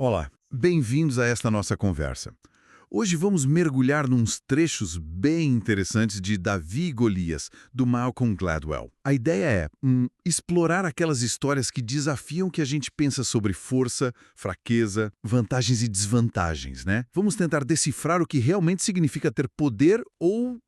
Olá, bem-vindos a esta nossa conversa. Hoje vamos mergulhar nos trechos bem interessantes de Davi e Golias, do Malcolm Gladwell. A ideia é explorar aquelas histórias que desafiam o que a gente pensa sobre força, fraqueza, vantagens e desvantagens, né? Vamos tentar decifrar o que realmente significa ter poder ou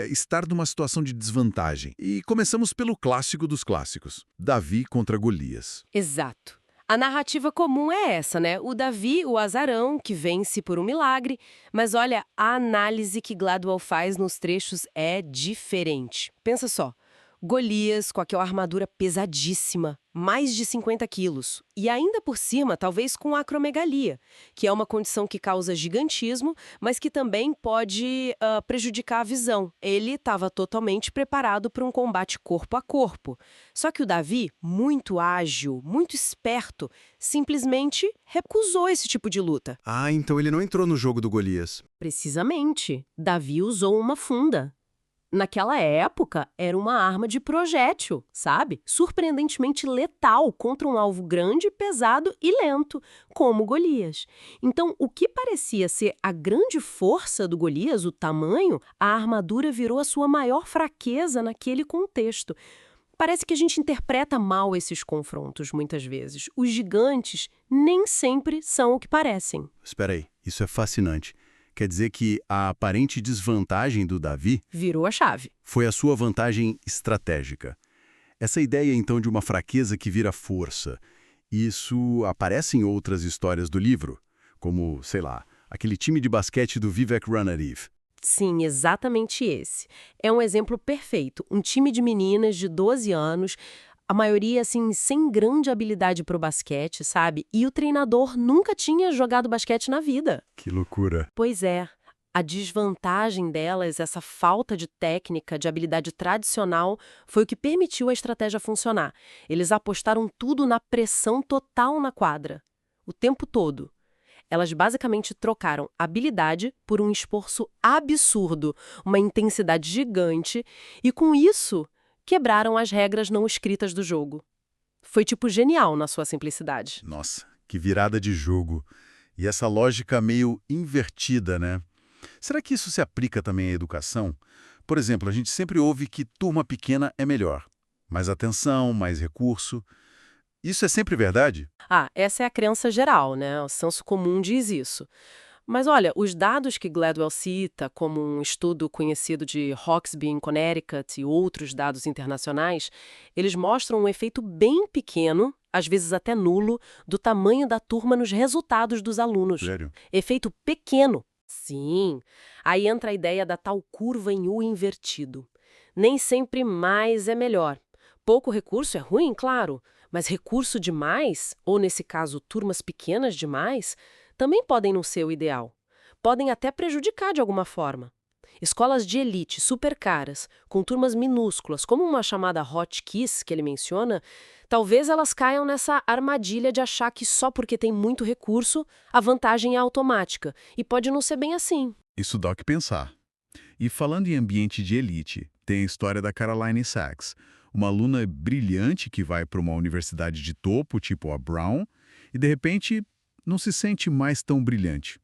estar numa situação de desvantagem. E começamos pelo clássico dos clássicos, Davi contra Golias. Exato. A narrativa comum é essa, né? O Davi, o azarão, que vence por um milagre. Mas olha, a análise que Gladwell faz nos trechos é diferente. Pensa só. Golias com aquela armadura pesadíssima, mais de 50 quilos. E ainda por cima, talvez com acromegalia, que é uma condição que causa gigantismo, mas que também pode prejudicar a visão. Ele estava totalmente preparado para um combate corpo a corpo. Só que o Davi, muito ágil, muito esperto, simplesmente recusou esse tipo de luta. Ah, então ele não entrou no jogo do Golias. Precisamente, Davi usou uma funda. Naquela época, era uma arma de projétil, sabe? Surpreendentemente letal contra um alvo grande, pesado e lento, como Golias. Então, o que parecia ser a grande força do Golias, o tamanho, a armadura virou a sua maior fraqueza naquele contexto. Parece que a gente interpreta mal esses confrontos muitas vezes. Os gigantes nem sempre são o que parecem. Espera aí, isso é fascinante. Quer dizer que a aparente desvantagem do Davi Virou a chave. foi a sua vantagem estratégica. Essa ideia, então, de uma fraqueza que vira força, isso aparece em outras histórias do livro, como, sei lá, aquele time de basquete do Vivek Ranadivé. Sim, exatamente esse. É um exemplo perfeito. Um time de meninas de 12 anos, a maioria, assim, sem grande habilidade pro basquete, sabe? E o treinador nunca tinha jogado basquete na vida. Que loucura. Pois é. A desvantagem delas, essa falta de técnica, de habilidade tradicional, foi o que permitiu a estratégia funcionar. Eles apostaram tudo na pressão total na quadra. O tempo todo. Elas basicamente trocaram habilidade por um esforço absurdo, uma intensidade gigante, e com isso quebraram as regras não escritas do jogo. Foi tipo genial na sua simplicidade. Nossa, que virada de jogo. E essa lógica meio invertida, né? Será que isso se aplica também à educação? Por exemplo, a gente sempre ouve que turma pequena é melhor. Mais atenção, mais recurso. Isso é sempre verdade? Ah, essa é a crença geral, né? O senso comum diz isso. Mas olha, os dados que Gladwell cita, como um estudo conhecido de Hawkesby em Connecticut e outros dados internacionais, eles mostram um efeito bem pequeno, às vezes até nulo, do tamanho da turma nos resultados dos alunos. Sério? Efeito pequeno. Sim. Aí entra a ideia da tal curva em U invertido. Nem sempre mais é melhor. Pouco recurso é ruim, claro, mas recurso demais, ou nesse caso turmas pequenas demais, também podem não ser o ideal. Podem até prejudicar de alguma forma. Escolas de elite super caras, com turmas minúsculas, como uma chamada Hot Kiss que ele menciona, talvez elas caiam nessa armadilha de achar que só porque tem muito recurso, a vantagem é automática. E pode não ser bem assim. Isso dá o que pensar. E falando em ambiente de elite, tem a história da Caroline Sachs, uma aluna brilhante que vai para uma universidade de topo, tipo a Brown, e de repente não se sente mais tão brilhante.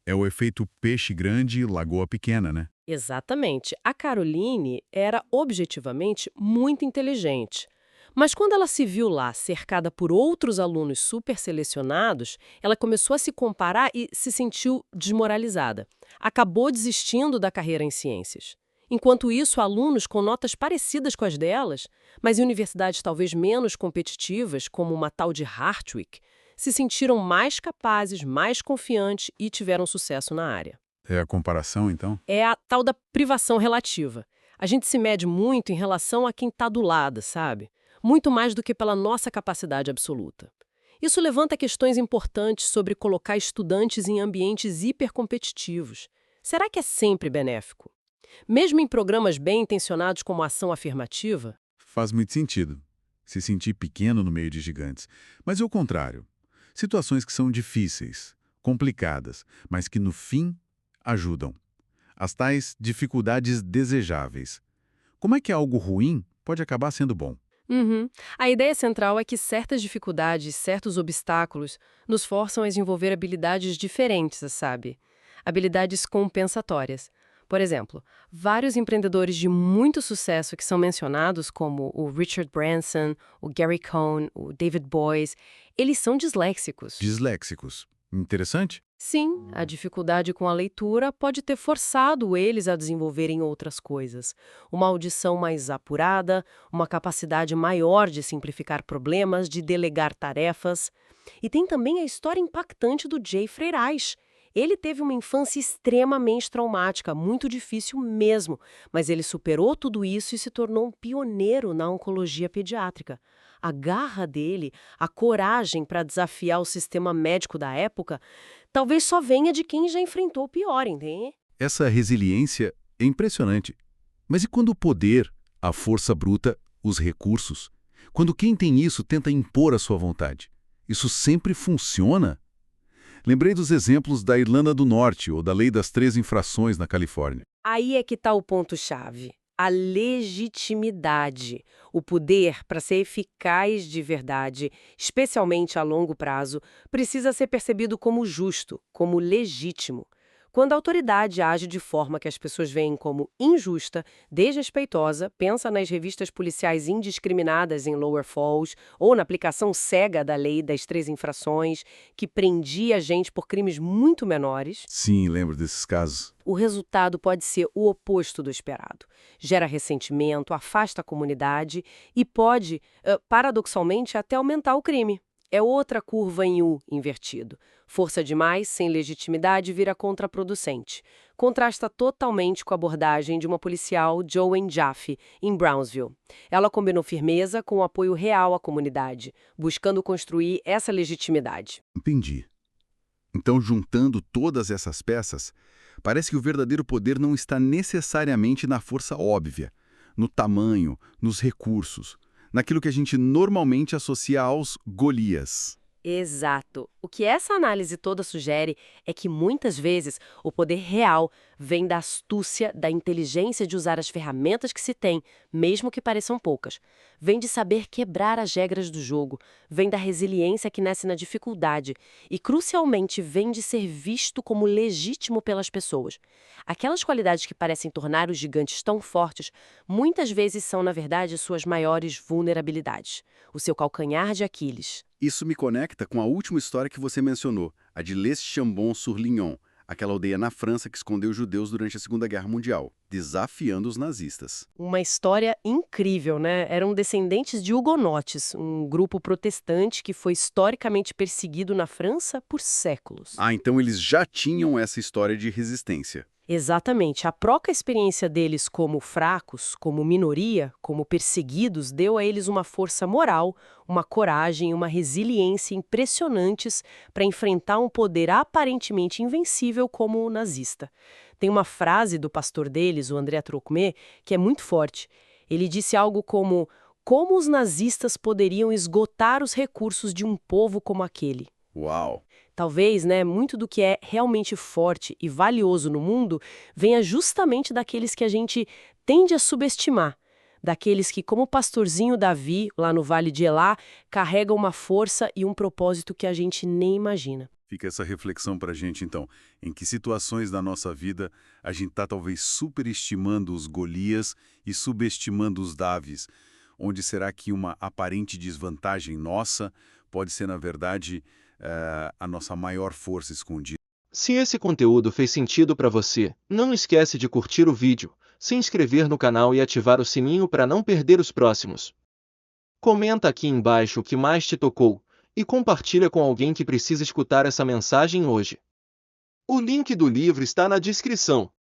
É o efeito peixe grande, lagoa pequena, né? Exatamente. A Caroline era objetivamente muito inteligente. Mas quando ela se viu lá cercada por outros alunos super selecionados, ela começou a se comparar e se sentiu desmoralizada. Acabou desistindo da carreira em ciências. Enquanto isso, alunos com notas parecidas com as delas, mas em universidades talvez menos competitivas, como uma tal de Hartwick, se sentiram mais capazes, mais confiantes e tiveram sucesso na área. É a comparação, então? É a tal da privação relativa. A gente se mede muito em relação a quem está do lado, sabe? Muito mais do que pela nossa capacidade absoluta. Isso levanta questões importantes sobre colocar estudantes em ambientes hipercompetitivos. Será que é sempre benéfico? Mesmo em programas bem intencionados como a ação afirmativa? Faz muito sentido. Se sentir pequeno no meio de gigantes. Mas é o contrário. Situações que são difíceis, complicadas, mas que no fim ajudam. As tais dificuldades desejáveis. Como é que algo ruim pode acabar sendo bom? Uhum. A ideia central é que certas dificuldades, certos obstáculos, nos forçam a desenvolver habilidades diferentes, sabe? Habilidades compensatórias. Por exemplo, vários empreendedores de muito sucesso que são mencionados, como o Richard Branson, o Gary Cohn, o David Boies, eles são disléxicos. Disléxicos. Interessante? Sim, a dificuldade com a leitura pode ter forçado eles a desenvolverem outras coisas. Uma audição mais apurada, uma capacidade maior de simplificar problemas, de delegar tarefas. E tem também a história impactante do Jeffrey Reich. Ele teve uma infância extremamente traumática, muito difícil mesmo, mas ele superou tudo isso e se tornou um pioneiro na oncologia pediátrica. A garra dele, a coragem para desafiar o sistema médico da época, talvez só venha de quem já enfrentou o pior, entende? Essa resiliência é impressionante. Mas e quando o poder, a força bruta, os recursos? Quando quem tem isso tenta impor a sua vontade? Isso sempre funciona? Lembrei dos exemplos da Irlanda do Norte ou da Lei das 3 Infrações na Califórnia. Aí é que está o ponto-chave. A legitimidade, o poder para ser eficaz de verdade, especialmente a longo prazo, precisa ser percebido como justo, como legítimo. Quando a autoridade age de forma que as pessoas veem como injusta, desrespeitosa, pensa nas revistas policiais indiscriminadas em Lower Falls ou na aplicação cega da lei das 3 infrações, que prendia gente por crimes muito menores, Sim, lembro desses casos. o resultado pode ser o oposto do esperado. Gera ressentimento, afasta a comunidade e pode, paradoxalmente, até aumentar o crime. É outra curva em U invertido. Força demais, sem legitimidade, vira contraproducente. Contrasta totalmente com a abordagem de uma policial, Joanne Jaffe, em Brownsville. Ela combinou firmeza com o apoio real à comunidade, buscando construir essa legitimidade. Entendi. Então, juntando todas essas peças, parece que o verdadeiro poder não está necessariamente na força óbvia, no tamanho, nos recursos, naquilo que a gente normalmente associa aos Golias. Exato. O que essa análise toda sugere é que muitas vezes o poder real vem da astúcia, da inteligência de usar as ferramentas que se tem, mesmo que pareçam poucas. Vem de saber quebrar as regras do jogo, vem da resiliência que nasce na dificuldade e, crucialmente, vem de ser visto como legítimo pelas pessoas. Aquelas qualidades que parecem tornar os gigantes tão fortes, muitas vezes são, na verdade, suas maiores vulnerabilidades. O seu calcanhar de Aquiles. Isso me conecta com a última história que você mencionou, a de Les Chambon-sur-Lignon, aquela aldeia na França que escondeu judeus durante a Segunda Guerra Mundial, desafiando os nazistas. Uma história incrível, né? Eram descendentes de hugonotes, um grupo protestante que foi historicamente perseguido na França por séculos. Ah, então eles já tinham essa história de resistência. Exatamente. A própria experiência deles como fracos, como minoria, como perseguidos, deu a eles uma força moral, uma coragem e uma resiliência impressionantes para enfrentar um poder aparentemente invencível como o nazista. Tem uma frase do pastor deles, o André Trocmé, que é muito forte. Ele disse algo como os nazistas poderiam esgotar os recursos de um povo como aquele? Uau! Talvez, né, muito do que é realmente forte e valioso no mundo venha justamente daqueles que a gente tende a subestimar, daqueles que, como o pastorzinho Davi, lá no Vale de Elá, carregam uma força e um propósito que a gente nem imagina. Fica essa reflexão para a gente, então. Em que situações da nossa vida a gente está talvez superestimando os Golias e subestimando os Davis? Onde será que uma aparente desvantagem nossa pode ser, na verdade, a nossa maior força escondida? Se esse conteúdo fez sentido para você, não esquece de curtir o vídeo, se inscrever no canal e ativar o sininho para não perder os próximos. Comenta aqui embaixo o que mais te tocou e compartilha com alguém que precisa escutar essa mensagem hoje. O link do livro está na descrição.